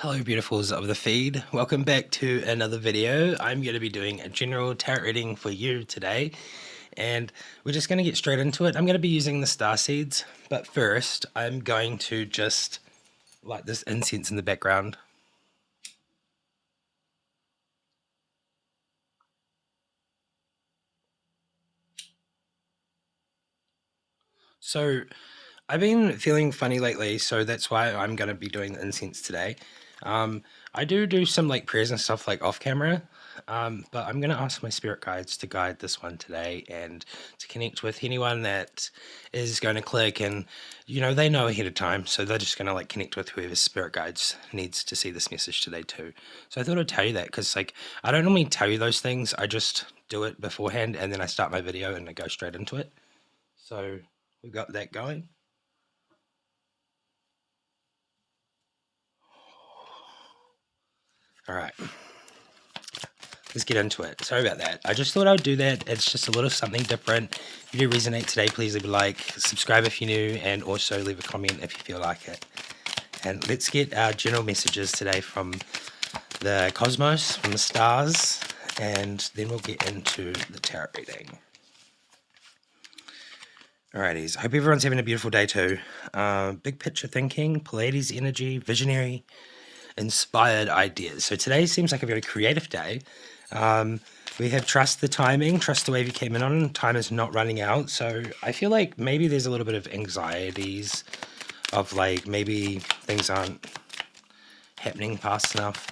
Hello, beautifuls of the feed. Welcome back to another video. I'm going to be doing a general tarot reading for you today, and we're just going to get straight into it. I'm going to be using the star seeds, but first I'm going to just light this incense in the background. So I've been feeling funny lately, so that's why I'm going to be doing the incense today. I do some like prayers and stuff like off camera, but I'm going to ask my spirit guides to guide this one today and to connect with anyone that is going to click, and they know ahead of time, so they're just going to like connect with whoever spirit guides needs to see this message today too. So I thought I'd tell you that because like I don't normally tell you those things. I just do it beforehand and then I start my video and I go straight into it. So we got that going. All right, let's get into it. Sorry about that. I just thought I would do that. It's just a little something different. If you do resonate today, please leave a like, subscribe if you're new, and also leave a comment if you feel like it. And let's get our general messages today from the cosmos, from the stars, and then we'll get into the tarot reading. Alrighties, I hope everyone's having a beautiful day too. Big picture thinking, Pleiades energy, visionary, inspired ideas. So today seems like a very creative day. We have trust the timing, trust the wave you came in on. Time is not running out. So I feel like maybe there's a little bit of anxieties of like maybe things aren't happening fast enough.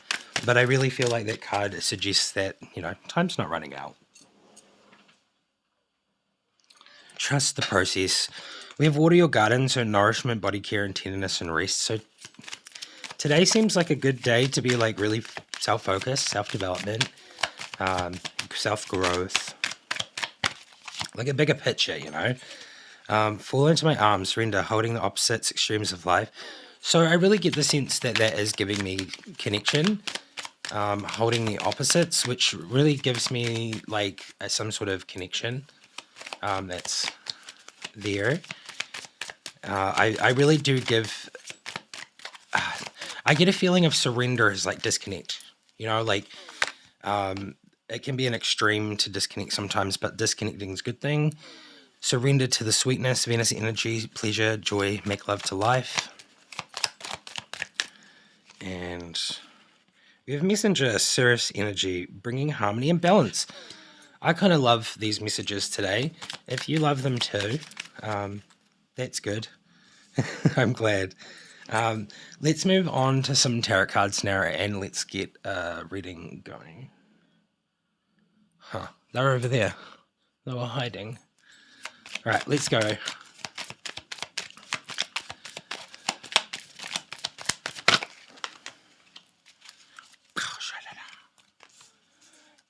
But I really feel like that card suggests that, time's not running out. Trust the process. We have water your garden, so nourishment, body care, and tenderness and rest. So today seems like a good day to be like really self-focused, self-development, self-growth, like a bigger picture, fall into my arms, surrender, holding the opposites extremes of life. So I really get the sense that that is giving me connection, holding the opposites, which really gives me like some sort of connection that's there. I really do give... I get a feeling of surrender is like disconnect, it can be an extreme to disconnect sometimes, but disconnecting is a good thing. Surrender to the sweetness, Venus energy, pleasure, joy, make love to life. And we have messenger, Sirius energy, bringing harmony and balance. I kind of love these messages today. If you love them too, that's good. I'm glad. Let's move on to some tarot cards now and let's get a reading going. They're over there. They were hiding. All right, let's go.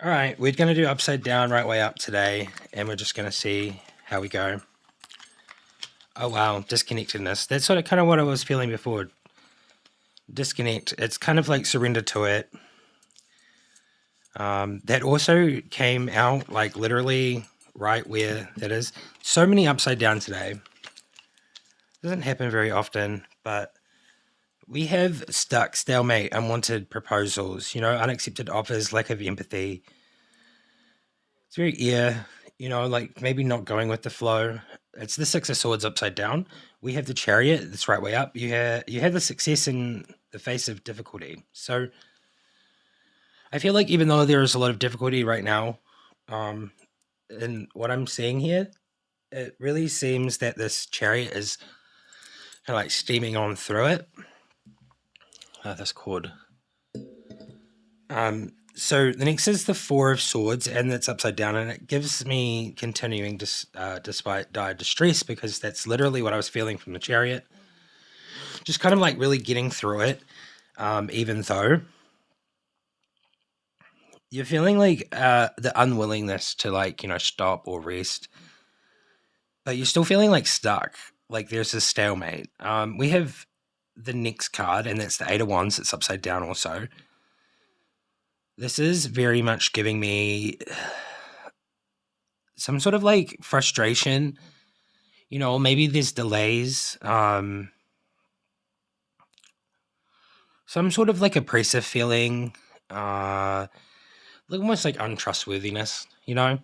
All right, we're going to do upside down, right way up today, and we're just going to see how we go. Oh, wow, disconnectedness. That's kind of what I was feeling before. Disconnect. It's kind of like surrender to it. That also came out like literally right where that is. So many upside down today. Doesn't happen very often, but we have stuck, stalemate, unwanted proposals, unaccepted offers, lack of empathy. It's very like maybe not going with the flow. It's the Six of Swords upside down. We have the Chariot that's right way up. You have the success in the face of difficulty. So I feel like even though there is a lot of difficulty right now, in what I'm seeing here, it really seems that this Chariot is kind of like steaming on through it. That's chord. So the next is the Four of Swords, and that's upside down, and it gives me continuing despite dire distress, because that's literally what I was feeling from the Chariot. Just kind of like really getting through it, even though you're feeling like the unwillingness to like, stop or rest, but you're still feeling like stuck, like there's a stalemate. We have the next card, and that's the Eight of Wands. It's upside down also. This is very much giving me some sort of like frustration, maybe there's delays. some sort of like oppressive feeling, like almost like untrustworthiness, you know?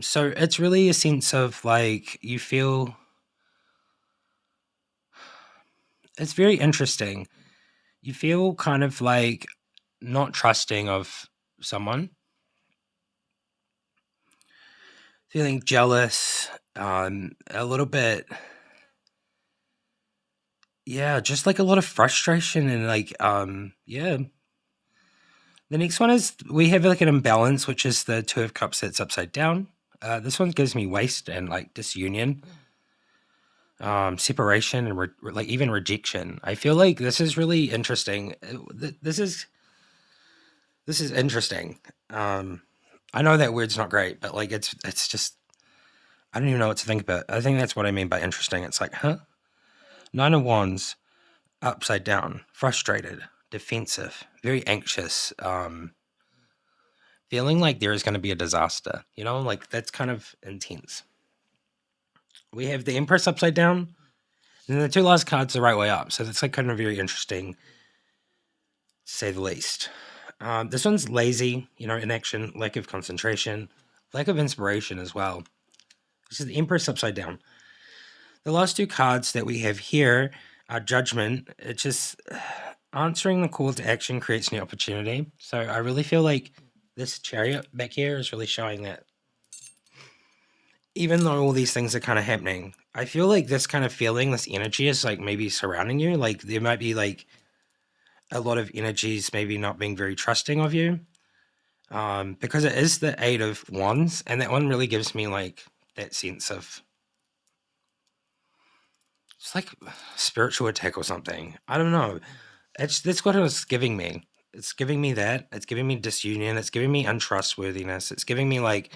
So it's really a sense of like you feel it's very interesting. You feel kind of like not trusting of someone, feeling jealous, a little bit, yeah, just like a lot of frustration and like, yeah. The next one is we have like an imbalance, which is the Two of Cups that's upside down. This one gives me waste and like disunion, separation, and like even rejection. I feel like this is really interesting. This is interesting. I know that word's not great, but like it's just I don't even know what to think about. I think that's what I mean by interesting. It's like, huh? Nine of Wands, upside down, frustrated, defensive, very anxious, feeling like there is going to be a disaster. You know, like that's kind of intense. We have the Empress upside down, and then the two last cards the right way up. So that's like kind of very interesting, to say the least. This one's lazy, you know, inaction, lack of concentration, lack of inspiration as well. This is the Empress upside down. The last two cards that we have here are Judgment. It's just answering the call to action creates new opportunity. So I really feel like this Chariot back here is really showing that even though all these things are kind of happening, I feel like this kind of feeling, this energy is like maybe surrounding you. Like there might be like a lot of energies maybe not being very trusting of you. Because it is the Eight of Wands, and that one really gives me like that sense of it's like spiritual attack or something. I don't know. That's what it was giving me. It's giving me that. It's giving me disunion. It's giving me untrustworthiness. It's giving me like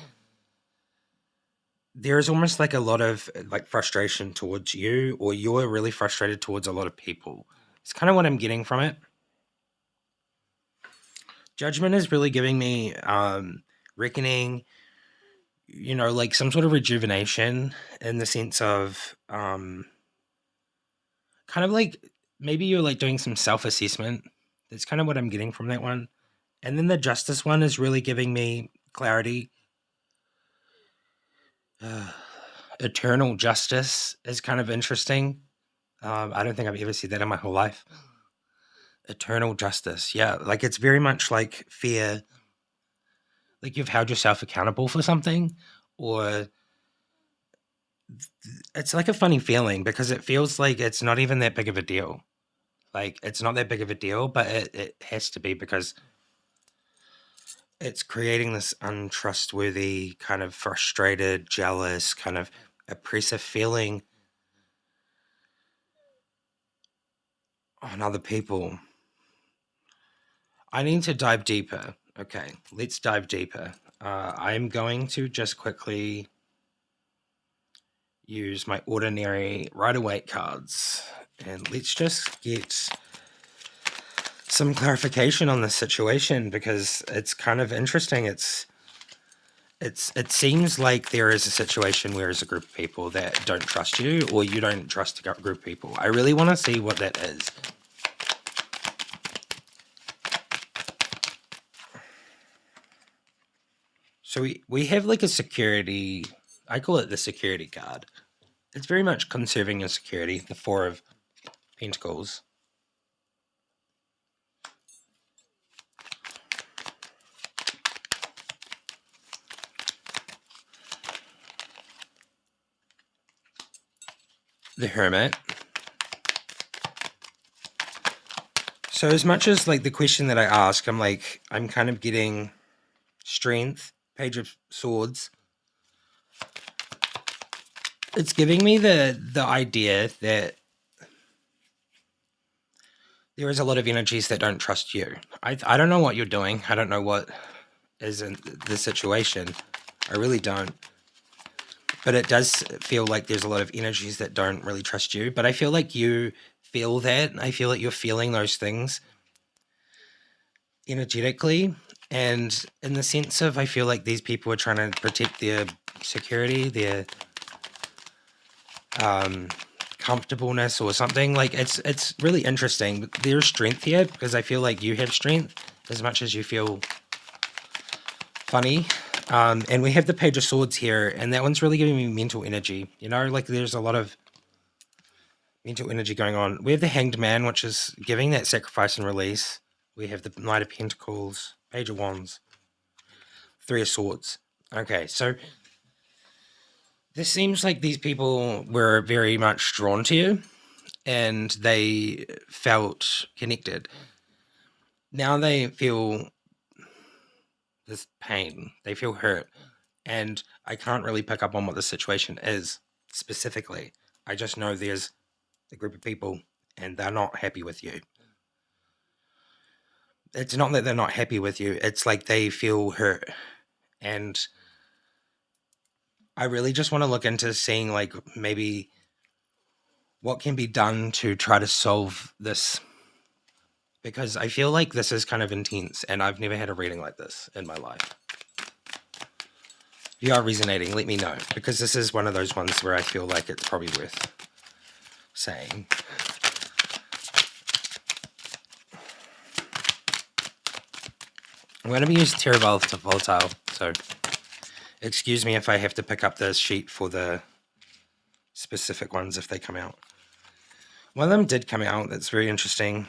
there's almost like a lot of like frustration towards you, or you're really frustrated towards a lot of people. It's kind of what I'm getting from it. Judgment is really giving me reckoning, you know, like some sort of rejuvenation in the sense of kind of like maybe you're like doing some self-assessment. That's kind of what I'm getting from that one. And then the Justice one is really giving me clarity. Eternal justice is kind of interesting. I don't think I've ever seen that in my whole life. Eternal justice. Yeah, like it's very much like fear. Like you've held yourself accountable for something, or it's like a funny feeling because it feels like it's not even that big of a deal. Like it's not that big of a deal, but it has to be because it's creating this untrustworthy, kind of frustrated, jealous, kind of oppressive feeling on other people. I need to dive deeper. Okay, let's dive deeper. I'm going to just quickly use my ordinary Rider-Waite cards and let's just get some clarification on this situation because it's kind of interesting. It seems like there is a situation where there's a group of people that don't trust you or you don't trust a group of people. I really want to see what that is. So we have like a security, I call it the security card. It's very much conserving your security, the Four of Pentacles. The Hermit. So as much as like the question that I ask, I'm kind of getting Strength, Page of Swords. It's giving me the idea that there is a lot of energies that don't trust you. I don't know what you're doing. I don't know what is in the situation. I really don't. But it does feel like there's a lot of energies that don't really trust you. But I feel like you feel that. I feel like you're feeling those things energetically. And in the sense of, I feel like these people are trying to protect their security, their kind comfortableness or something. Like it's really interesting. But there's strength here because I feel like you have strength as much as you feel funny. And we have the Page of Swords here, and that one's really giving me mental energy. You know, like there's a lot of mental energy going on. We have the Hanged Man, which is giving that sacrifice and release. We have the Knight of Pentacles, Page of Wands, Three of Swords. Okay, so this seems like these people were very much drawn to you and they felt connected. Now they feel this pain, they feel hurt, and I can't really pick up on what the situation is specifically. I just know there's a group of people and they're not happy with you. It's not that they're not happy with you, it's like they feel hurt. And I really just want to look into seeing like maybe what can be done to try to solve this, because I feel like this is kind of intense and I've never had a reading like this in my life. If you are resonating, let me know, because this is one of those ones where I feel like it's probably worth saying. I'm going to be using Terra Volatile, so excuse me if I have to pick up this sheet for the specific ones if they come out. One of them did come out, that's very interesting.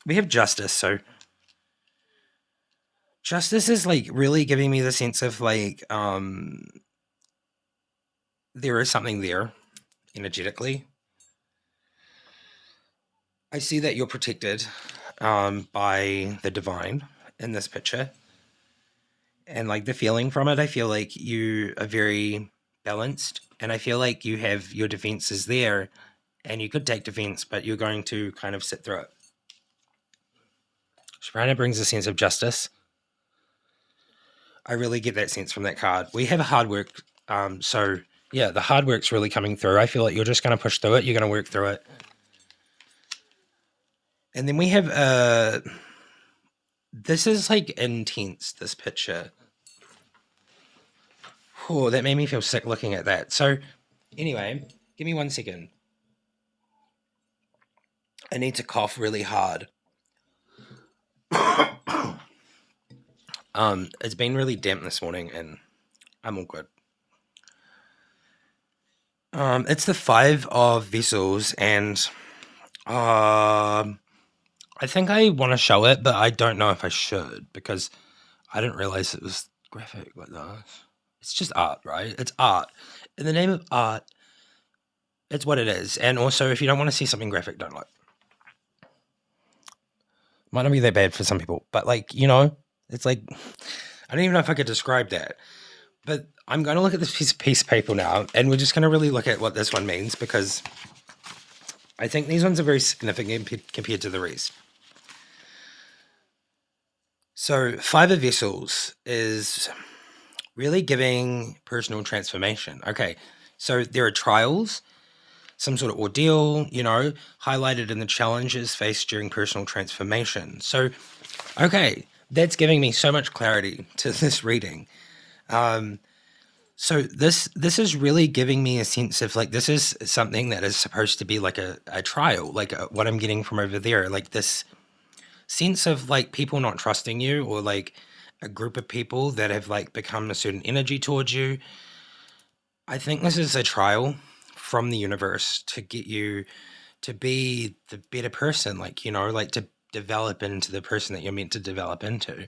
We have Justice, so Justice is like really giving me the sense of like there is something there energetically. I see that you're protected by the divine in this picture. And like the feeling from it, I feel like you are very balanced, and I feel like you have your defenses there, and you could take defense, but you're going to kind of sit through it. Shriner brings a sense of justice. I really get that sense from that card. We have a hard work, so yeah, the hard work's really coming through. I feel like you're just going to push through it. You're going to work through it. And then we have this is like intense, this picture. Oh, that made me feel sick looking at that. So anyway, give me 1 second. I need to cough really hard. It's been really damp this morning and I'm all good. It's the Five of Vessels, and I think I want to show it, but I don't know if I should because I didn't realize it was graphic like that. It's just art, right? It's art. In the name of art, it's what it is. And also, if you don't want to see something graphic, don't look. Might not be that bad for some people, but like, you know, it's like, I don't even know if I could describe that. But I'm going to look at this piece of paper now, and we're just going to really look at what this one means, because I think these ones are very significant compared to the rest. So Five of Vessels is really giving personal transformation. Okay, so there are trials, some sort of ordeal, you know, highlighted in the challenges faced during personal transformation. So, okay, that's giving me so much clarity to this reading. So this is really giving me a sense of like, this is something that is supposed to be like a trial, like what I'm getting from over there, like this sense of like people not trusting you, or like a group of people that have like become a certain energy towards you. I think this is a trial from the universe to get you to be the better person, like, you know, like to develop into the person that you're meant to develop into.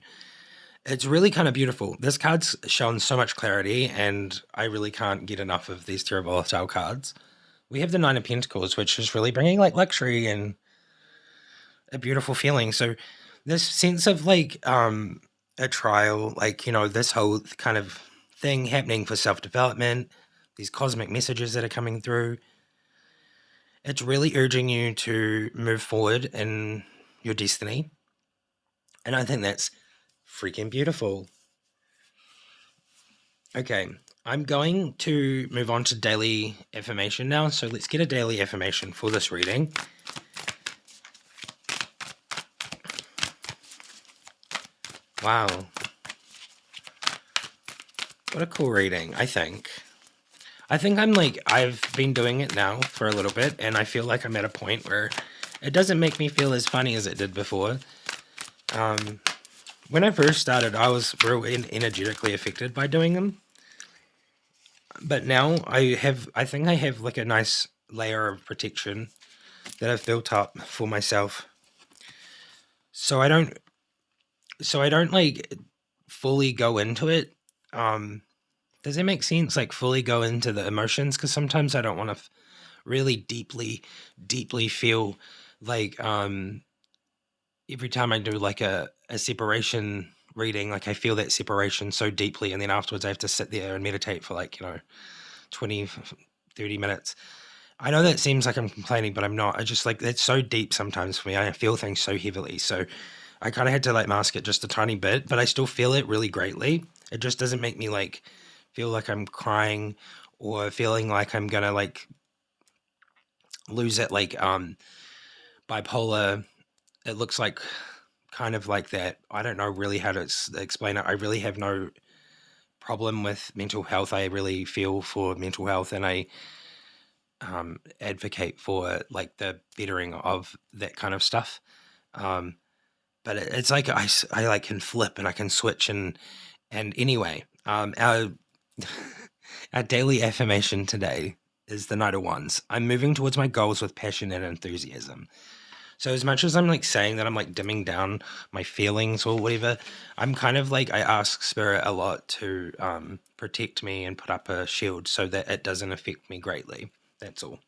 It's really kind of beautiful. This card's shown so much clarity, and I really can't get enough of these Terra Volatile cards. We have the Nine of Pentacles, which is really bringing like luxury and a beautiful feeling. So this sense of like a trial, like, you know, this whole kind of thing happening for self-development, these cosmic messages that are coming through, it's really urging you to move forward in your destiny. And I think that's freaking beautiful. Okay, I'm going to move on to daily affirmation now. So let's get a daily affirmation for this reading. Wow. What a cool reading, I think. I think I've been doing it now for a little bit, and I feel like I'm at a point where it doesn't make me feel as funny as it did before. Um, when I first started, I was real energetically affected by doing them, but now I think I have like a nice layer of protection that I've built up for myself, so I don't like fully go into it. Um, does it make sense? Like fully go into the emotions, because sometimes I don't want to really deeply feel like every time I do like a separation reading, like I feel that separation so deeply, and then afterwards I have to sit there and meditate for like 20, 30 minutes. I know that seems like I'm complaining, but I'm not. I just like it's so deep sometimes for me. I feel things so heavily, so I kind of had to like mask it just a tiny bit, but I still feel it really greatly. It just doesn't make me like feel like I'm crying or feeling like I'm gonna like lose it. Like bipolar, it looks like kind of like that. I don't know really how to explain it. I really have no problem with mental health. I really feel for mental health, and I advocate for like the bettering of that kind of stuff. Um, but it's like I like can flip and I can switch and anyway, our our daily affirmation today is the Knight of Wands. I'm moving towards my goals with passion and enthusiasm. So as much as I'm like saying that I'm like dimming down my feelings or whatever, I'm kind of like I ask spirit a lot to protect me and put up a shield so that it doesn't affect me greatly. That's all.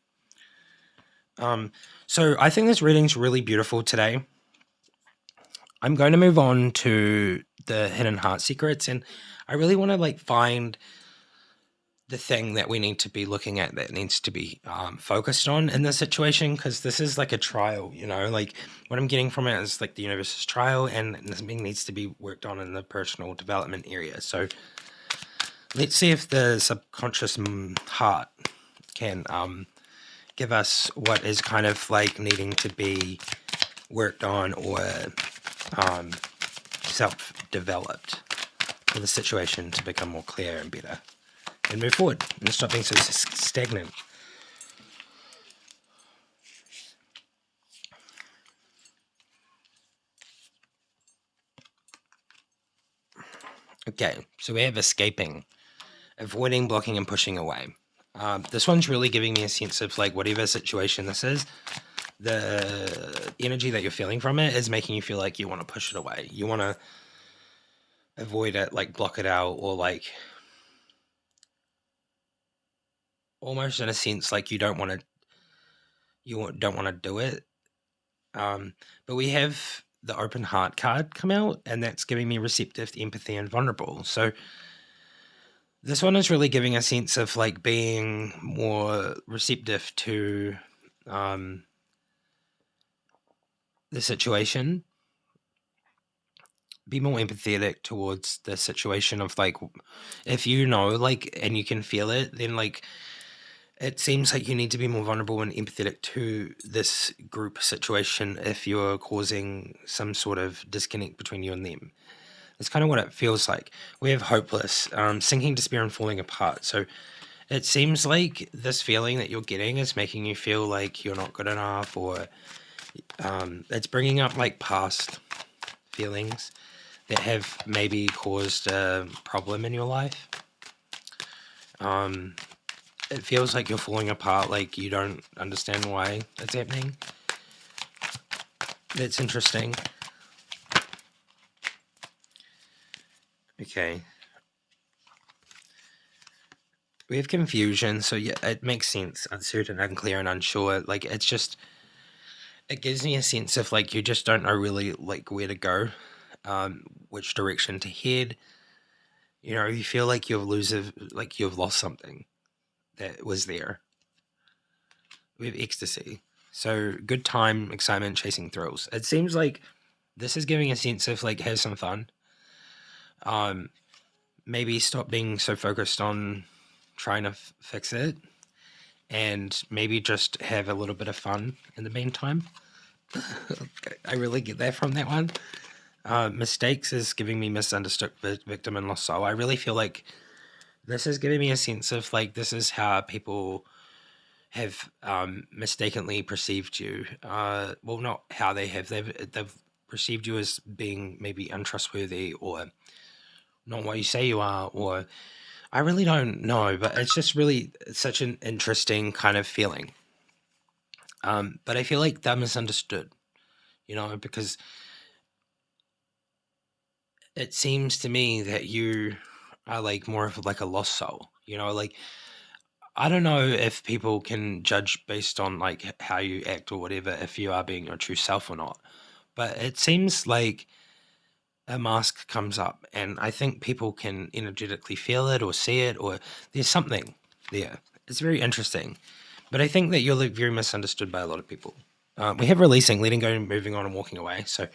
Um, so I think this reading's really beautiful today. I'm going to move on to the hidden heart secrets, and I really want to like find the thing that we need to be looking at that needs to be focused on in this situation, because this is like a trial, like what I'm getting from it is like the universe's trial, and something needs to be worked on in the personal development area. So let's see if the subconscious heart can give us what is kind of like needing to be worked on or um, self-developed for the situation to become more clear and better and move forward and stop being so stagnant. Okay, so we have escaping, avoiding, blocking, and pushing away. This one's really giving me a sense of like whatever situation this is, the energy that you're feeling from it is making you feel like you want to push it away. You want to avoid it, like block it out, or like almost in a sense like you don't want to do it. But we have the open heart card come out, and that's giving me receptive, empathy, and vulnerable. So this one is really giving a sense of like being more receptive to um, the situation, be more empathetic towards the situation of like, if like, and you can feel it, then like, it seems like you need to be more vulnerable and empathetic to this group situation if you're causing some sort of disconnect between you and them. That's kind of what it feels like. We have hopeless, sinking despair and falling apart. So it seems like this feeling that you're getting is making you feel like you're not good enough, or it's bringing up like past feelings that have maybe caused a problem in your life. It feels like you're falling apart, like you don't understand why it's happening. That's interesting. Okay. We have confusion, so yeah, it makes sense. Uncertain, unclear, and unsure. Like it's just, it gives me a sense of like you just don't know really like where to go, which direction to head. You feel like you've lost something that was there. We have ecstasy. So good time, excitement, chasing thrills. It seems like this is giving a sense of like have some fun. Um, Maybe stop being so focused on trying to fix it, and maybe just have a little bit of fun in the meantime. I really get that from that one. Mistakes is giving me misunderstood victim and lost soul. I really feel like this is giving me a sense of like this is how people have mistakenly perceived you. Well, not how they have. They've perceived you as being maybe untrustworthy or not what you say you are, or I really don't know. But it's just really such an interesting kind of feeling. But I feel like they're misunderstood, because it seems to me that you are like more of like a lost soul. Like I don't know if people can judge based on like how you act or whatever if you are being your true self or not. But it seems like a mask comes up, and I think people can energetically feel it or see it, or there's something there. It's very interesting. But I think that you're like very misunderstood by a lot of people. We have releasing, letting go, moving on, and walking away. So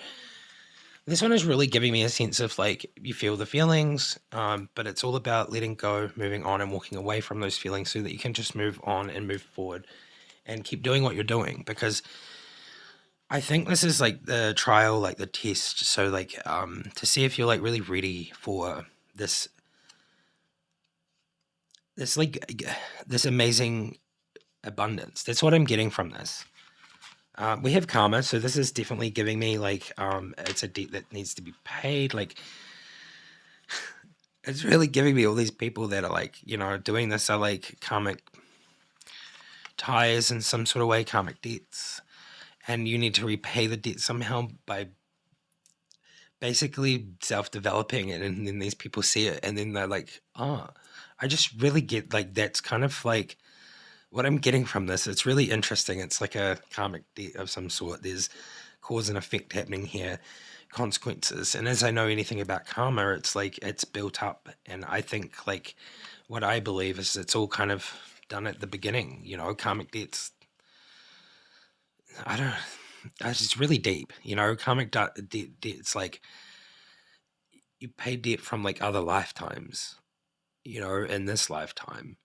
this one is really giving me a sense of like you feel the feelings, but it's all about letting go, moving on, and walking away from those feelings so that you can just move on and move forward and keep doing what you're doing. Because I think this is like the trial, like the test. So like to see if you're like really ready for this this like this amazing abundance. That's what I'm getting from this. We have karma, so this is definitely giving me like it's a debt that needs to be paid. Like it's really giving me all these people that are like, doing this are like karmic ties in some sort of way, karmic debts. And you need to repay the debt somehow by basically self-developing it, and then these people see it and then they're like, oh, I just really get like that's kind of like what I'm getting from this. It's really interesting. It's like a karmic debt of some sort. There's cause and effect happening here, consequences. And as I know anything about karma, it's like it's built up. And I think like what I believe is it's all kind of done at the beginning, karmic debts. I don't, it's really deep, karmic debt, it's like you pay debt from like other lifetimes, in this lifetime.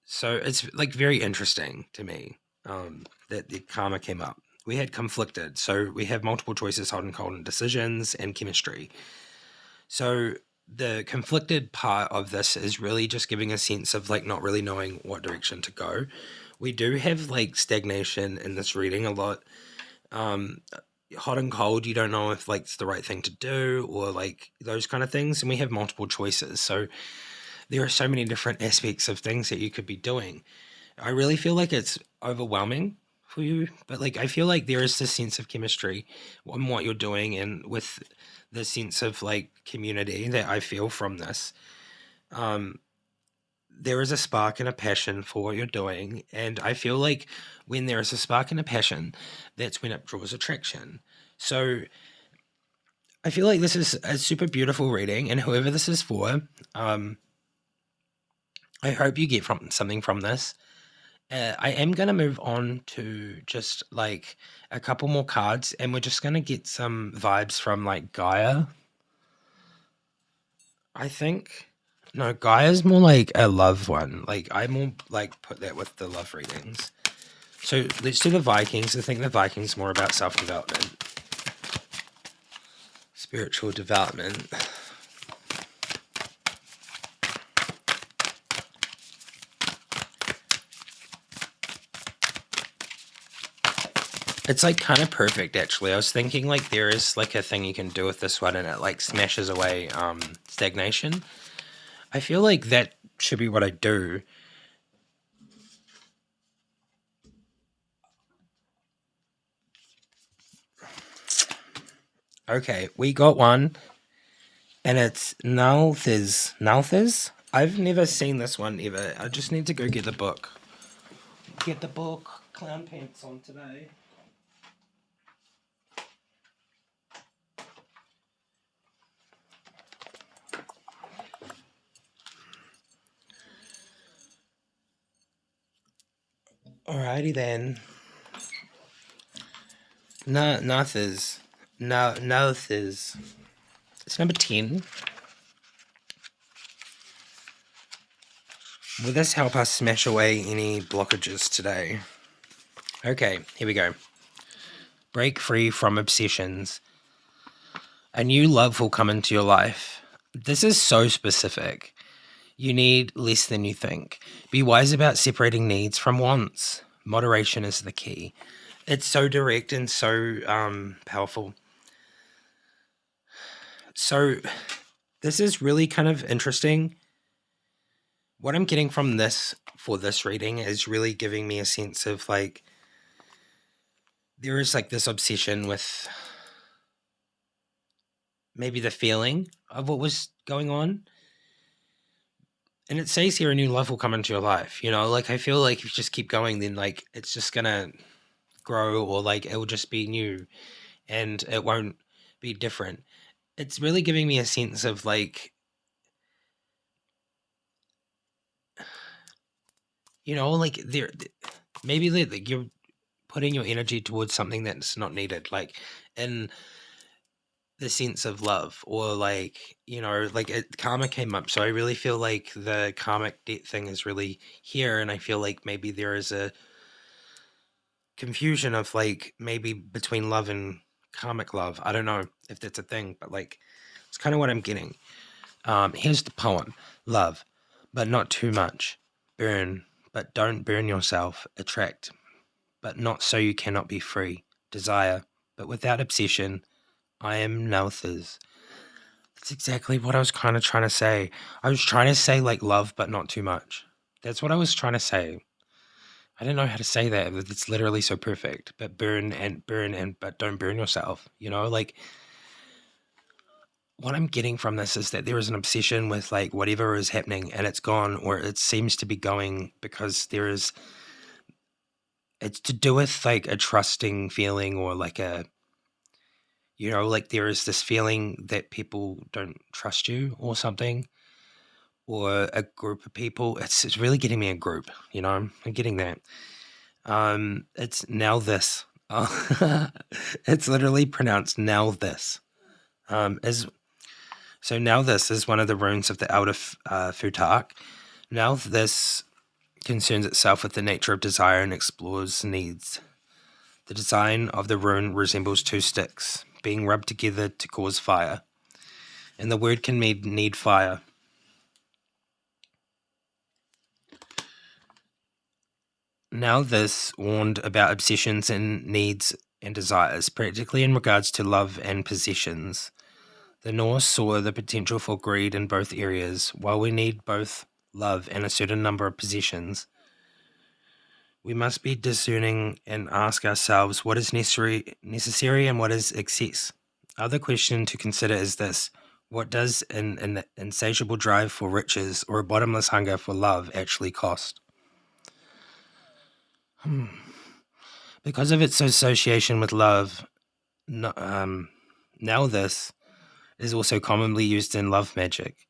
So it's like very interesting to me that the karma came up. We had conflicted. So we have multiple choices, hot and cold, and decisions and chemistry. So the conflicted part of this is really just giving a sense of like not really knowing what direction to go. We do have like stagnation in this reading a lot. Um, hot and cold, you don't know if like it's the right thing to do or like those kind of things. And we have multiple choices. So there are so many different aspects of things that you could be doing. I really feel like it's overwhelming for you, but like I feel like there is this sense of chemistry in what you're doing and with the sense of like community that I feel from this. Um, there is a spark and a passion for what you're doing, and I feel like when there is a spark and a passion, that's when it draws attraction. So I feel like this is a super beautiful reading, and whoever this is for, I hope you get from something from this. I am going to move on to just like a couple more cards, and we're just going to get some vibes from like Gaia, I think. No, Gaia's more like a love one. Like, I more like put that with the love readings. So let's do the Vikings. I think the Vikings more about self development, spiritual development. It's like kind of perfect actually. I was thinking like there is like a thing you can do with this one and it like smashes away stagnation. I feel like that should be what I do. Okay, we got one and it's Nalthiz. Nalthiz? I've never seen this one ever. I just need to go get the book. Get the book. Clown pants on today. Alrighty then. Nalthiz. Nalthiz. It's number 10. Will this help us smash away any blockages today? Okay, here we go. Break free from obsessions. A new love will come into your life. This is so specific. You need less than you think. Be wise about separating needs from wants. Moderation is the key. It's so direct and so powerful. So this is really kind of interesting. What I'm getting from this for this reading is really giving me a sense of like there is like this obsession with maybe the feeling of what was going on. And it says here a new love will come into your life. You know, like I feel like if you just keep going, then like it's just gonna grow or like it will just be new and it won't be different. It's really giving me a sense of like, you know, like there maybe like you're putting your energy towards something that's not needed, like in the sense of love or like, you know, like karma came up. So I really feel like the karmic debt thing is really here. And I feel like maybe there is a confusion of like maybe between love and karmic love. I don't know if that's a thing, but like it's kind of what I'm getting. Here's the poem. Love, but not too much. Burn, but don't burn yourself. Attract, but not so you cannot be free. Desire, but without obsession. I am Nelthers. That's exactly what I was kind of trying to say. I was trying to say like love, but not too much. That's what I was trying to say. I don't know how to say that, but it's literally so perfect. But burn and but don't burn yourself. You know, like what I'm getting from this is that there is an obsession with like whatever is happening and it's gone or it seems to be going because there is it's to do with like a trusting feeling or like a you know like there is this feeling that people don't trust you or something or a group of people. It's really getting me a group, you know. I'm getting that. It's now this. It's literally pronounced now this. Is so now this is one of the runes of the Elder Futark. Now this concerns itself with the nature of desire and explores needs. The design of the rune resembles two sticks being rubbed together to cause fire, and the word can mean need fire. Now this warned about obsessions and needs and desires, practically in regards to love and possessions. The Norse saw the potential for greed in both areas. While we need both love and a certain number of possessions, we must be discerning and ask ourselves what is necessary and what is excess. Other question to consider is this: what does an insatiable drive for riches or a bottomless hunger for love actually cost? Because of its association with love, now this is also commonly used in love magic.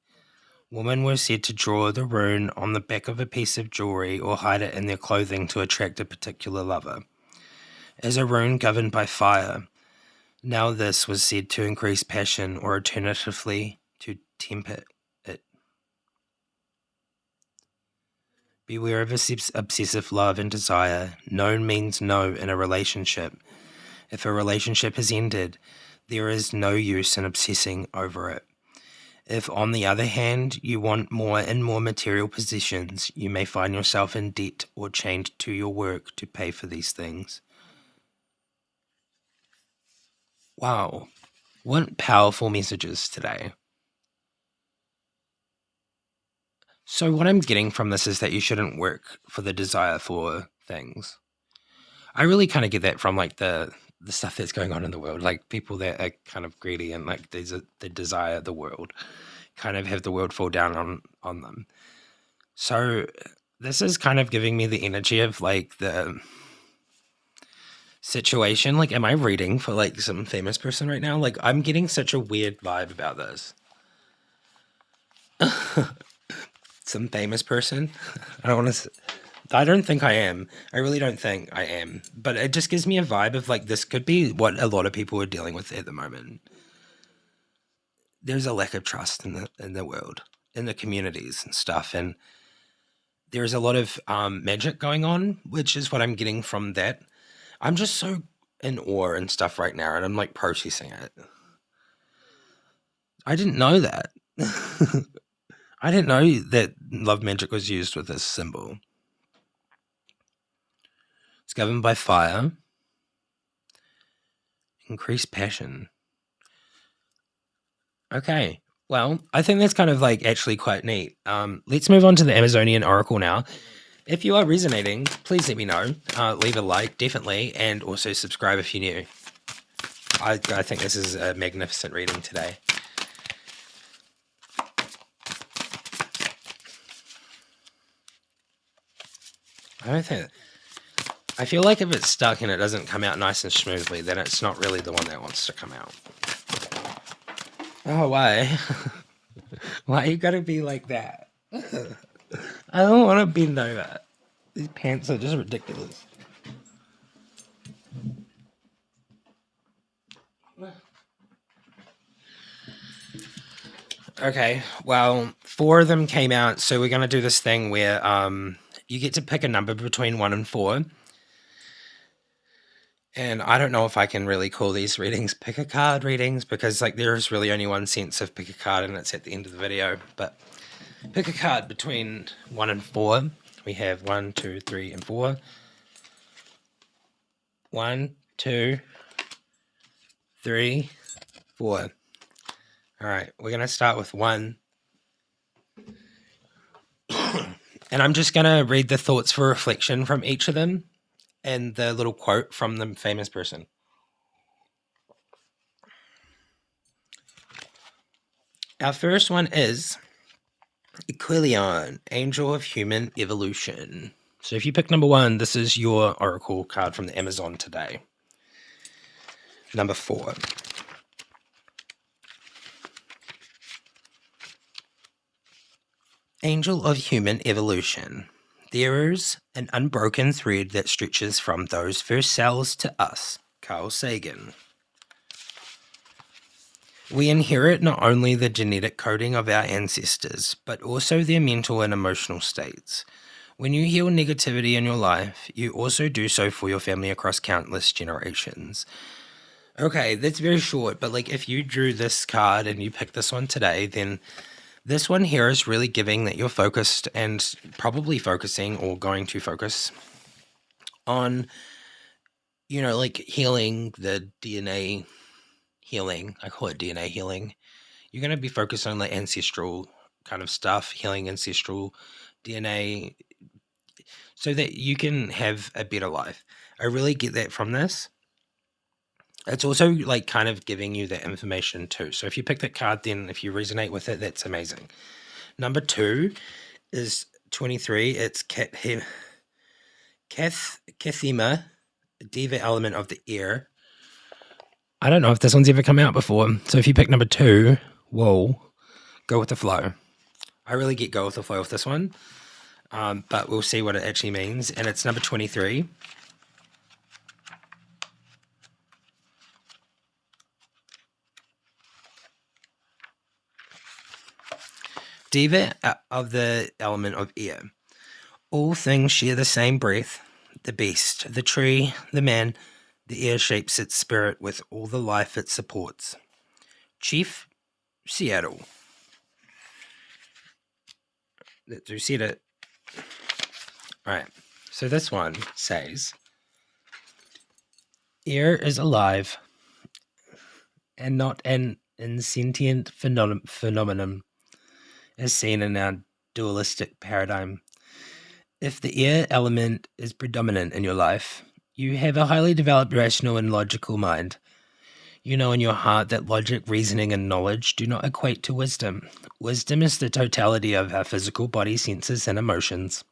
Women were said to draw the rune on the back of a piece of jewelry or hide it in their clothing to attract a particular lover. As a rune governed by fire, now this was said to increase passion or alternatively to temper it. Beware of obsessive love and desire. No means no in a relationship. If a relationship has ended, there is no use in obsessing over it. If, on the other hand, you want more and more material possessions, you may find yourself in debt or chained to your work to pay for these things. Wow, what powerful messages today. So, what I'm getting from this is that you shouldn't work for the desire for things. I really kind of get that from like the stuff that's going on in the world, like people that are kind of greedy and like they desire the world, kind of have the world fall down on them. So this is kind of giving me the energy of like the situation. Like, am I reading for like some famous person right now? Like, I'm getting such a weird vibe about this. Some famous person. I don't want to. I don't think I am. I really don't think I am. But it just gives me a vibe of like this could be what a lot of people are dealing with at the moment. There's a lack of trust in the world, in the communities and stuff, and there's a lot of magic going on, which is what I'm getting from that. I'm just so in awe and stuff right now, and I'm like processing it. I didn't know that. I didn't know that love magic was used with this symbol. It's governed by fire. Increased passion. Okay. Well, I think that's kind of like actually quite neat. Let's move on to the Amazonian Oracle now. If you are resonating, please let me know. Leave a like, definitely, and also subscribe if you're new. I think this is a magnificent reading today. I feel like if it's stuck and it doesn't come out nice and smoothly, then it's not really the one that wants to come out. Oh, why? Why you gotta be like that? I don't want to bend over. These pants are just ridiculous. Okay, well, 4 of them came out, so we're going to do this thing where you get to pick a number between 1 and 4. And I don't know if I can really call these readings pick a card readings, because like there's really only one sense of pick a card and it's at the end of the video. But pick a card between 1 and 4. We have 1, 2, 3, and 4. 1, 2, 3, 4. All right, we're going to start with 1. And I'm just going to read the thoughts for reflection from each of them and the little quote from the famous person. Our first one is Aquilion, Angel of Human Evolution. So if you pick number 1, this is your oracle card from the Amazon today. Number 4. Angel of Human Evolution. There is an unbroken thread that stretches from those first cells to us. Carl Sagan. We inherit not only the genetic coding of our ancestors, but also their mental and emotional states. When you heal negativity in your life, you also do so for your family across countless generations. Okay, that's very short, but like if you drew this card and you picked this one today, then this one here is really giving that you're focused and probably focusing or going to focus on, like healing the DNA healing. I call it DNA healing. You're going to be focused on like ancestral kind of stuff, healing ancestral DNA so that you can have a better life. I really get that from this. It's also like kind of giving you that information too. So if you pick that card, then if you resonate with it, that's amazing. Number 2 is 23. It's Cathema, Diva element of the air. I don't know if this one's ever come out before. So if you pick number 2, whoa, go with the flow. I really get go with the flow with this one. But we'll see what it actually means. And it's number 23. Diva of the element of air. All things share the same breath. The beast, the tree, the man, the air shapes its spirit with all the life it supports. Chief, Seattle. Let's reset it. Alright, so this one says, air is alive and not an insentient phenomenon as seen in our dualistic paradigm. If the air element is predominant in your life, you have a highly developed rational and logical mind. You know in your heart that logic, reasoning, and knowledge do not equate to wisdom. Wisdom is the totality of our physical body, senses, and emotions.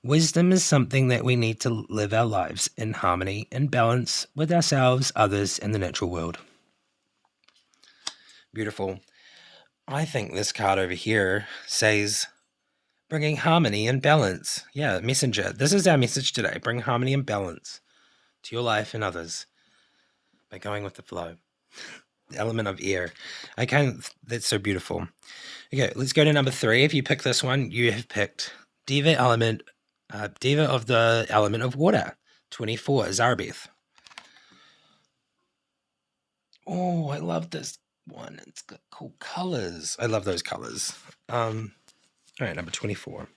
Wisdom is something that we need to live our lives in harmony and balance with ourselves, others, and the natural world. Beautiful. I think this card over here says bringing harmony and balance. Yeah, messenger. This is our message today. Bring harmony and balance to your life and others by going with the flow. The element of air. That's so beautiful. Okay, let's go to number 3. If you pick this one, you have picked Diva of the element of water. 24, Zarabeth. Oh, I love this one. It's got cool colors. I love those colors. All right, number 24.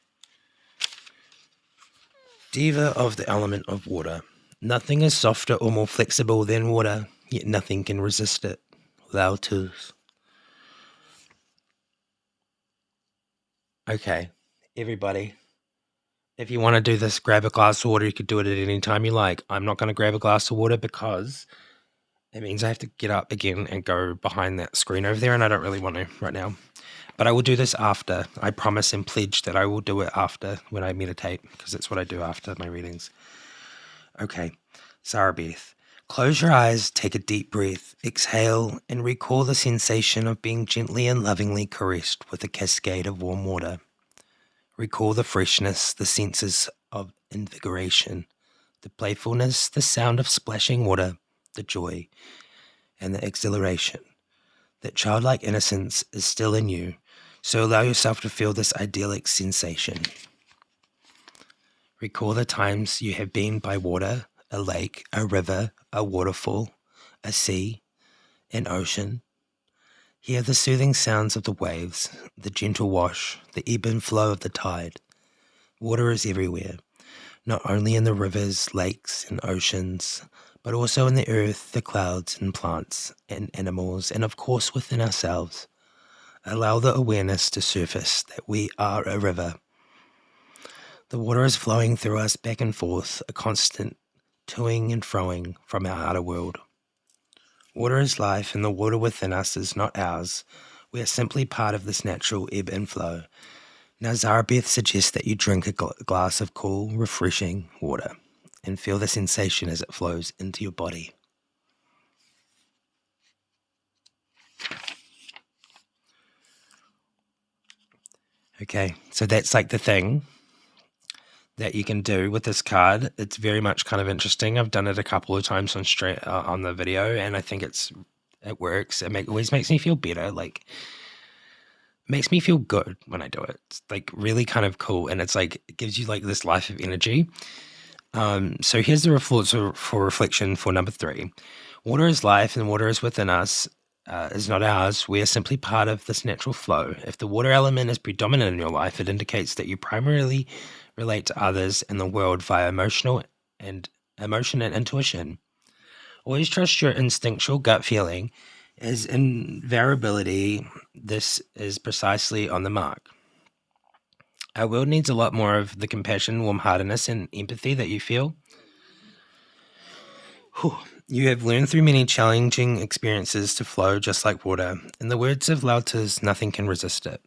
Diva of the element of water. Nothing is softer or more flexible than water, yet nothing can resist it. Lautus. Okay, everybody. If you want to do this, grab a glass of water. You could do it at any time you like. I'm not going to grab a glass of water because it means I have to get up again and go behind that screen over there, and I don't really want to right now. But I will do this after. I promise and pledge that I will do it after when I meditate, because that's what I do after my readings. Okay, Zarabeth. Close your eyes, take a deep breath, exhale, and recall the sensation of being gently and lovingly caressed with a cascade of warm water. Recall the freshness, the senses of invigoration, the playfulness, the sound of splashing water, the joy, and the exhilaration. That childlike innocence is still in you, so allow yourself to feel this idyllic sensation. Recall the times you have been by water, a lake, a river, a waterfall, a sea, an ocean. Hear the soothing sounds of the waves, the gentle wash, the ebb and flow of the tide. Water is everywhere, not only in the rivers, lakes, and oceans, but also in the earth, the clouds, and plants, and animals, and of course within ourselves. Allow the awareness to surface that we are a river. The water is flowing through us back and forth, a constant toing and froing from our outer world. Water is life, and the water within us is not ours. We are simply part of this natural ebb and flow. Now, Zarabeth suggests that you drink a glass of cool, refreshing water and feel the sensation as it flows into your body. Okay, so that's like the thing that you can do with this card. It's very much kind of interesting. I've done it a couple of times on the video, and I think it works. It always makes me feel better. Like, makes me feel good when I do it. It's like really kind of cool, and it's like it gives you like this life of energy. So here's the for reflection for number 3. Water is life, and water is within us. Is not ours. We are simply part of this natural flow. If the water element is predominant in your life, it indicates that you primarily relate to others and the world via emotion and intuition. Always trust your instinctual gut feeling. As invariability, this is precisely on the mark. Our world needs a lot more of the compassion, warm-heartedness, and empathy that you feel. Whew. You have learned through many challenging experiences to flow just like water. In the words of Lautus, nothing can resist it.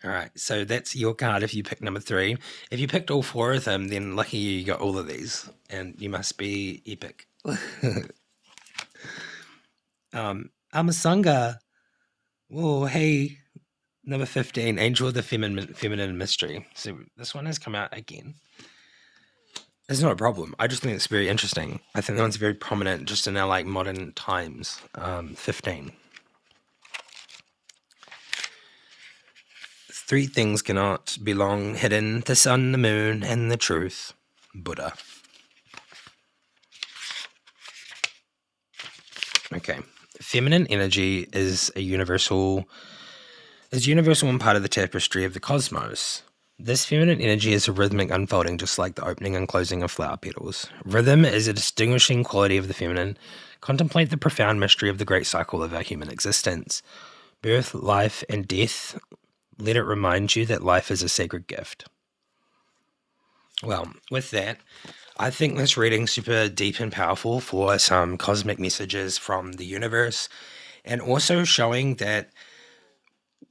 All right, so that's your card if you pick number 3. If you picked all 4 of them, then lucky you got all of these, and you must be epic. Amasanga. Whoa, hey. Number 15, Angel of the Feminine Mystery. So this one has come out again. It's not a problem. I just think it's very interesting. I think that one's very prominent just in our like modern times. 15. 3 things cannot be long hidden: the sun, the moon, and the truth. Buddha. Okay. Feminine energy is universal and part of the tapestry of the cosmos. This feminine energy is a rhythmic unfolding, just like the opening and closing of flower petals. Rhythm is a distinguishing quality of the feminine. Contemplate the profound mystery of the great cycle of our human existence. Birth, life, and death. Let it remind you that life is a sacred gift. Well, with that, I think this reading's super deep and powerful for some cosmic messages from the universe, and also showing that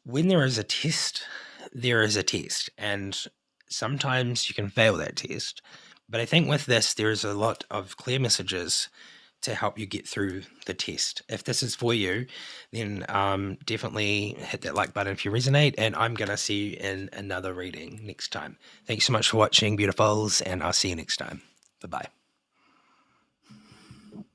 when there is a test, there is a test, and sometimes you can fail that test. But I think with this, there's a lot of clear messages to help you get through the test. If this is for you, then definitely hit that like button if you resonate, and I'm going to see you in another reading next time. Thanks so much for watching, beautifuls, and I'll see you next time. Bye-bye.